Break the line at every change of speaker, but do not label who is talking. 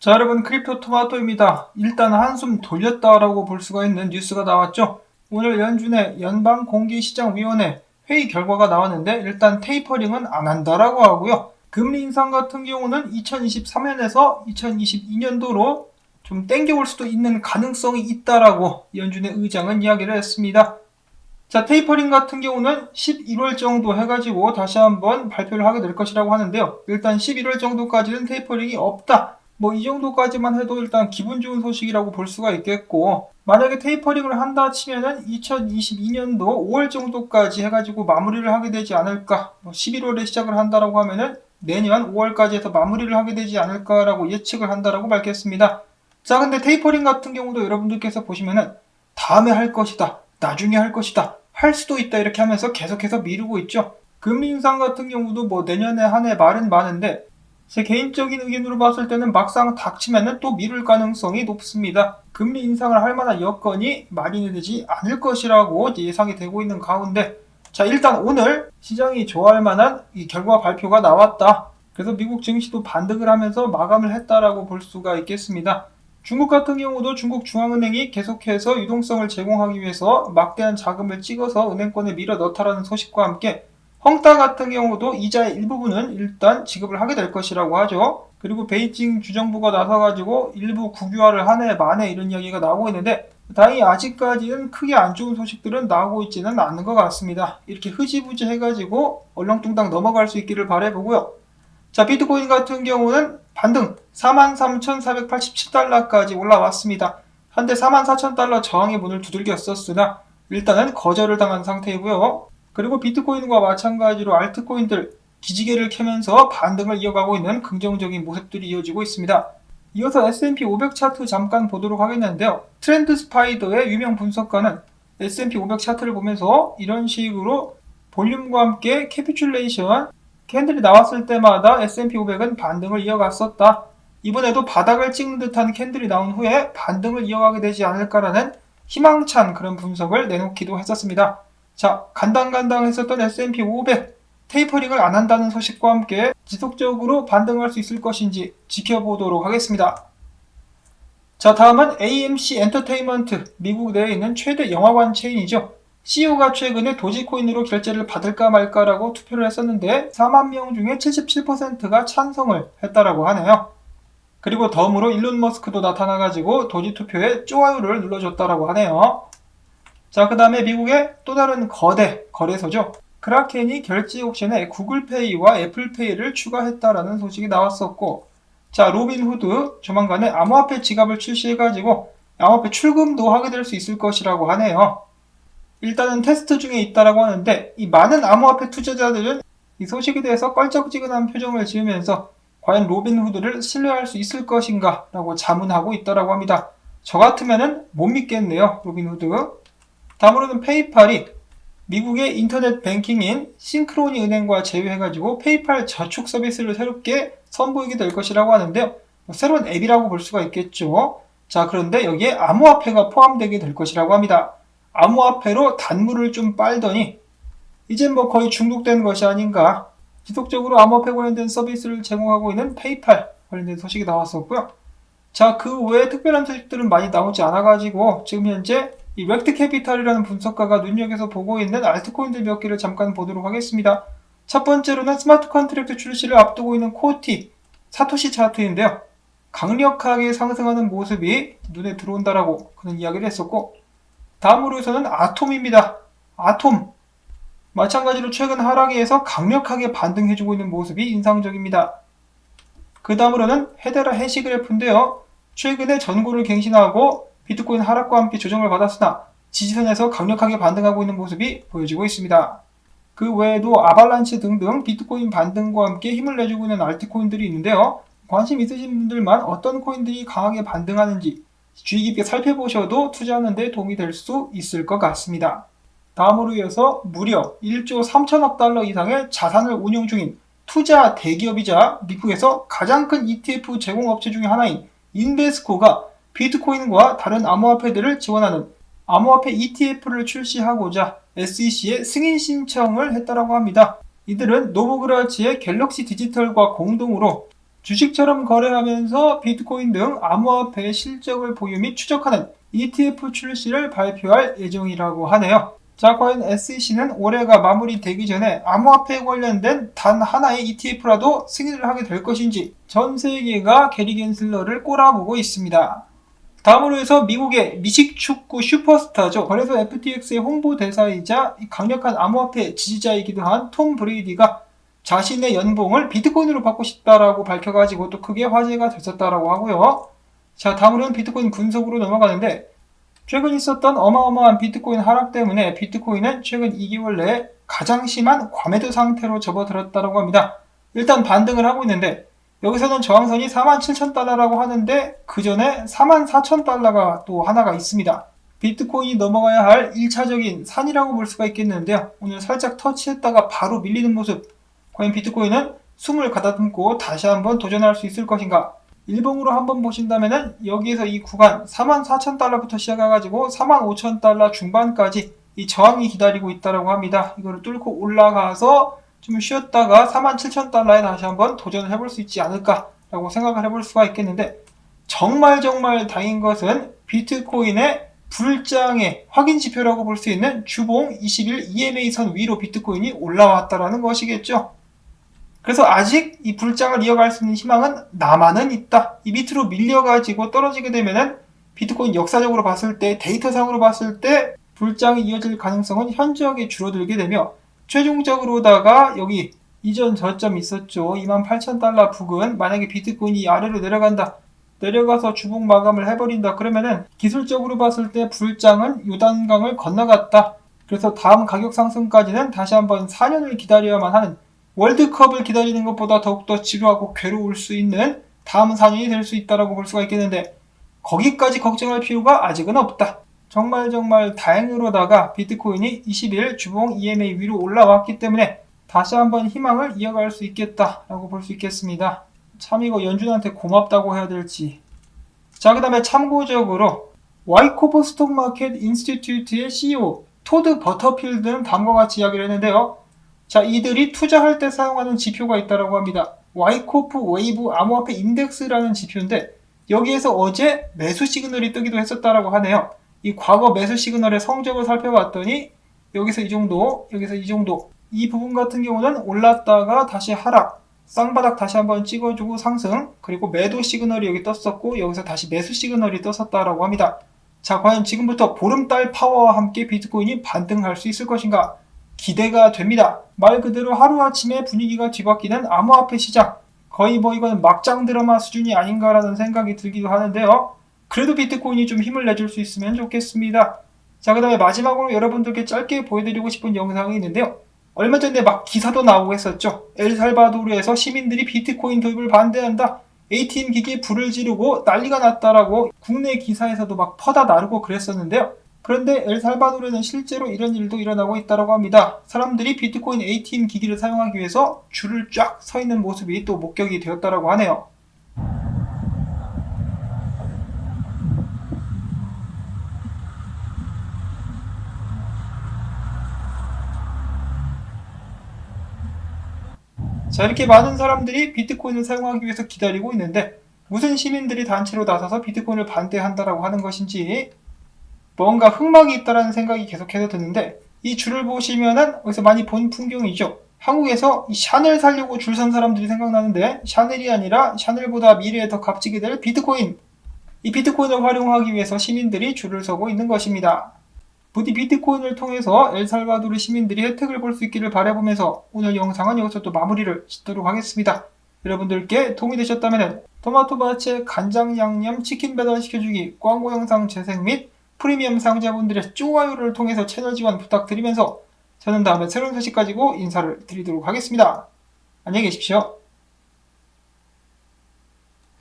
자, 여러분, 크립토 토마토입니다. 일단 한숨 돌렸다라고 볼 수가 있는 뉴스가 나왔죠. 오늘 연준의 연방공개시장위원회 회의 결과가 나왔는데 일단 테이퍼링은 안 한다라고 하고요. 금리 인상 같은 경우는 2023년에서 2022년도로 좀 땡겨올 수도 있는 가능성이 있다라고 연준의 의장은 이야기를 했습니다. 자, 테이퍼링 같은 경우는 11월 정도 해가지고 다시 한번 발표를 하게 될 것이라고 하는데요. 일단 11월 정도까지는 테이퍼링이 없다. 이 정도까지만 해도 일단 기분 좋은 소식이라고 볼 수가 있겠고, 만약에 테이퍼링을 한다 치면은 2022년도 5월 정도까지 해가지고 마무리를 하게 되지 않을까, 11월에 시작을 한다라고 하면은 내년 5월까지 해서 마무리를 하게 되지 않을까라고 예측을 한다라고 밝혔습니다. 자, 근데 테이퍼링 같은 경우도 여러분들께서 보시면은 다음에 할 것이다, 나중에 할 것이다, 할 수도 있다 이렇게 하면서 계속해서 미루고 있죠. 금리 인상 같은 경우도 내년에 한 해 말은 많은데 제 개인적인 의견으로 봤을 때는 막상 닥치면은 또 미룰 가능성이 높습니다. 금리 인상을 할 만한 여건이 마련되지 않을 것이라고 예상이 되고 있는 가운데, 자, 일단 오늘 시장이 좋아할 만한 이 결과 발표가 나왔다. 그래서 미국 증시도 반등을 하면서 마감을 했다라고 볼 수가 있겠습니다. 중국 같은 경우도 중국 중앙은행이 계속해서 유동성을 제공하기 위해서 막대한 자금을 찍어서 은행권에 밀어 넣다라는 소식과 함께 헝다 같은 경우도 이자의 일부분은 일단 지급을 하게 될 것이라고 하죠. 그리고 베이징 주정부가 나서가지고 일부 국유화를 한 해 만에 이런 이야기가 나오고 있는데 다행히 아직까지는 크게 안 좋은 소식들은 나오고 있지는 않는 것 같습니다. 이렇게 흐지부지 해가지고 얼렁뚱땅 넘어갈 수 있기를 바라보고요. 자, 비트코인 같은 경우는 반등 43,487달러까지 올라왔습니다. 한때 44,000달러 저항의 문을 두들겼었으나 일단은 거절을 당한 상태이고요. 그리고 비트코인과 마찬가지로 알트코인들 기지개를 켜면서 반등을 이어가고 있는 긍정적인 모습들이 이어지고 있습니다. 이어서 S&P 500 차트 잠깐 보도록 하겠는데요. 트렌드 스파이더의 유명 분석가는 S&P 500 차트를 보면서 이런 식으로 볼륨과 함께 캐피큘레이션 캔들이 나왔을 때마다 S&P 500은 반등을 이어갔었다. 이번에도 바닥을 찍는 듯한 캔들이 나온 후에 반등을 이어가게 되지 않을까라는 희망찬 그런 분석을 내놓기도 했었습니다. 자, 간당간당했었던 S&P 500 테이퍼링을 안 한다는 소식과 함께 지속적으로 반등할 수 있을 것인지 지켜보도록 하겠습니다. 자, 다음은 AMC 엔터테인먼트, 미국 내에 있는 최대 영화관 체인이죠. CEO가 최근에 도지코인으로 결제를 받을까 말까라고 투표를 했었는데 4만 명 중에 77%가 찬성을 했다라고 하네요. 그리고 덤으로 일론 머스크도 나타나가지고 도지 투표에 좋아요를 눌러줬다라고 하네요. 자, 그 다음에 미국의 또 다른 거대 거래소죠. 크라켄이 결제 옵션에 구글페이와 애플페이를 추가했다라는 소식이 나왔었고, 자, 로빈후드 조만간에 암호화폐 지갑을 출시해가지고 암호화폐 출금도 하게 될 수 있을 것이라고 하네요. 일단은 테스트 중에 있다라고 하는데 이 많은 암호화폐 투자자들은 이 소식에 대해서 껄쩍지근한 표정을 지으면서 과연 로빈후드를 신뢰할 수 있을 것인가 라고 자문하고 있다라고 합니다. 저 같으면은 못 믿겠네요, 로빈후드. 다음으로는 페이팔이 미국의 인터넷 뱅킹인 싱크로니 은행과 제휴해가지고 페이팔 저축 서비스를 새롭게 선보이게 될 것이라고 하는데요. 새로운 앱이라고 볼 수가 있겠죠. 자, 그런데 여기에 암호화폐가 포함되게 될 것이라고 합니다. 암호화폐로 단물을 좀 빨더니 이젠 거의 중독된 것이 아닌가. 지속적으로 암호화폐 관련된 서비스를 제공하고 있는 페이팔 관련된 소식이 나왔었고요. 자, 그 외에 특별한 소식들은 많이 나오지 않아가지고 지금 현재 이 렉트 캐피탈이라는 분석가가 눈여겨서 보고 있는 알트코인들 몇 개를 잠깐 보도록 하겠습니다. 첫 번째로는 스마트 컨트랙트 출시를 앞두고 있는 코티 사토시 차트인데요. 강력하게 상승하는 모습이 눈에 들어온다라고 그런 이야기를 했었고, 다음으로서는 아톰입니다. 아톰 마찬가지로 최근 하락에서 강력하게 반등해주고 있는 모습이 인상적입니다. 그 다음으로는 헤데라 해시그래프인데요. 최근에 전고를 갱신하고 비트코인 하락과 함께 조정을 받았으나 지지선에서 강력하게 반등하고 있는 모습이 보여지고 있습니다. 그 외에도 아발란치 등등 비트코인 반등과 함께 힘을 내주고 있는 알트코인들이 있는데요. 관심 있으신 분들만 어떤 코인들이 강하게 반등하는지 주의 깊게 살펴보셔도 투자하는 데 도움이 될 수 있을 것 같습니다. 다음으로 이어서 무려 1조 3천억 달러 이상의 자산을 운용 중인 투자 대기업이자 미국에서 가장 큰 ETF 제공업체 중의 하나인 인베스코가 비트코인과 다른 암호화폐들을 지원하는 암호화폐 ETF를 출시하고자 SEC에 승인 신청을 했다고 합니다. 이들은 노브그라치의 갤럭시 디지털과 공동으로 주식처럼 거래하면서 비트코인 등 암호화폐의 실적을 보유 및 추적하는 ETF 출시를 발표할 예정이라고 하네요. 자, 과연 SEC는 올해가 마무리되기 전에 암호화폐에 관련된 단 하나의 ETF라도 승인을 하게 될 것인지 전 세계가 게리 겐슬러를 꼬라보고 있습니다. 다음으로 해서 미국의 미식축구 슈퍼스타죠. 그래서 FTX의 홍보대사이자 강력한 암호화폐 지지자이기도 한 톰 브레이디가 자신의 연봉을 비트코인으로 받고 싶다라고 밝혀가지고 또 크게 화제가 됐었다라고 하고요. 자, 다음으로는 비트코인 분석으로 넘어가는데, 최근 있었던 어마어마한 비트코인 하락 때문에 비트코인은 최근 2개월 내에 가장 심한 과매도 상태로 접어들었다고 합니다. 일단 반등을 하고 있는데, 여기서는 저항선이 47,000달러라고 하는데 그 전에 44,000달러가 또 하나가 있습니다. 비트코인이 넘어가야 할 1차적인 산이라고 볼 수가 있겠는데요. 오늘 살짝 터치했다가 바로 밀리는 모습. 과연 비트코인은 숨을 가다듬고 다시 한번 도전할 수 있을 것인가? 일봉으로 한번 보신다면은 여기에서 이 구간 44,000달러부터 시작해가지고 45,000달러 중반까지 이 저항이 기다리고 있다고 합니다. 이거를 뚫고 올라가서 좀 쉬었다가 47,000달러에 다시 한번 도전을 해볼 수 있지 않을까라고 생각을 해볼 수가 있겠는데, 정말 다행인 것은 비트코인의 불장의 확인 지표라고 볼 수 있는 주봉 20일 EMA선 위로 비트코인이 올라왔다라는 것이겠죠. 그래서 아직 이 불장을 이어갈 수 있는 희망은 남아는 있다. 이 밑으로 밀려가지고 떨어지게 되면은 비트코인 역사적으로 봤을 때, 데이터상으로 봤을 때 불장이 이어질 가능성은 현저하게 줄어들게 되며, 최종적으로다가 여기 이전 저점이 있었죠. 28,000달러 부근, 만약에 비트코인이 아래로 내려간다. 내려가서 주봉 마감을 해버린다. 그러면은 기술적으로 봤을 때 불장은 요단강을 건너갔다. 그래서 다음 가격 상승까지는 다시 한번 4년을 기다려야만 하는, 월드컵을 기다리는 것보다 더욱더 지루하고 괴로울 수 있는 다음 4년이 될 수 있다고 볼 수가 있겠는데, 거기까지 걱정할 필요가 아직은 없다. 정말 다행으로다가 비트코인이 20일 주봉 EMA 위로 올라왔기 때문에 다시 한번 희망을 이어갈 수 있겠다라고 볼 수 있겠습니다. 참 이거 연준한테 고맙다고 해야 될지. 자, 그 다음에 참고적으로 와이코퍼 스톡마켓 인스티튜트의 CEO 토드 버터필드는 다음과 같이 이야기를 했는데요. 자, 이들이 투자할 때 사용하는 지표가 있다고 합니다. 와이코프 웨이브 암호화폐 인덱스라는 지표인데, 여기에서 어제 매수 시그널이 뜨기도 했었다고 하네요. 이 과거 매수 시그널의 성적을 살펴봤더니 여기서 이 정도, 여기서 이 정도, 이 부분 같은 경우는 올랐다가 다시 하락, 쌍바닥 다시 한번 찍어주고 상승, 그리고 매도 시그널이 여기 떴었고 여기서 다시 매수 시그널이 떴었다고 합니다. 자, 과연 지금부터 보름달 파워와 함께 비트코인이 반등할 수 있을 것인가? 기대가 됩니다. 말 그대로 하루아침에 분위기가 뒤바뀌는 암호화폐 시장, 거의 이건 막장 드라마 수준이 아닌가라는 생각이 들기도 하는데요. 그래도 비트코인이 좀 힘을 내줄 수 있으면 좋겠습니다. 자, 그 다음에 마지막으로 여러분들께 짧게 보여드리고 싶은 영상이 있는데요. 얼마 전에 막 기사도 나오고 했었죠. 엘살바도르에서 시민들이 비트코인 도입을 반대한다, ATM 기기에 불을 지르고 난리가 났다라고 국내 기사에서도 막 퍼다 나르고 그랬었는데요. 그런데 엘살바도르는 실제로 이런 일도 일어나고 있다고 합니다. 사람들이 비트코인 ATM 기기를 사용하기 위해서 줄을 쫙 서 있는 모습이 또 목격이 되었다고 하네요. 자, 이렇게 많은 사람들이 비트코인을 사용하기 위해서 기다리고 있는데, 무슨 시민들이 단체로 나서서 비트코인을 반대한다라고 하는 것인지 뭔가 흑막이 있다라는 생각이 계속해서 드는데, 이 줄을 보시면은 어디서 많이 본 풍경이죠. 한국에서 이 샤넬 사려고 줄 선 사람들이 생각나는데, 샤넬이 아니라 샤넬보다 미래에 더 값지게 될 비트코인. 이 비트코인을 활용하기 위해서 시민들이 줄을 서고 있는 것입니다. 부디 비트코인을 통해서 엘살바도르 시민들이 혜택을 볼 수 있기를 바라보면서 오늘 영상은 여기서 또 마무리를 짓도록 하겠습니다. 여러분들께 도움이 되셨다면 토마토바체 간장 양념 치킨 배달 시켜주기 광고 영상 재생 및 프리미엄 사용자분들의 좋아요를 통해서 채널 지원 부탁드리면서 저는 다음에 새로운 소식 가지고 인사를 드리도록 하겠습니다. 안녕히 계십시오.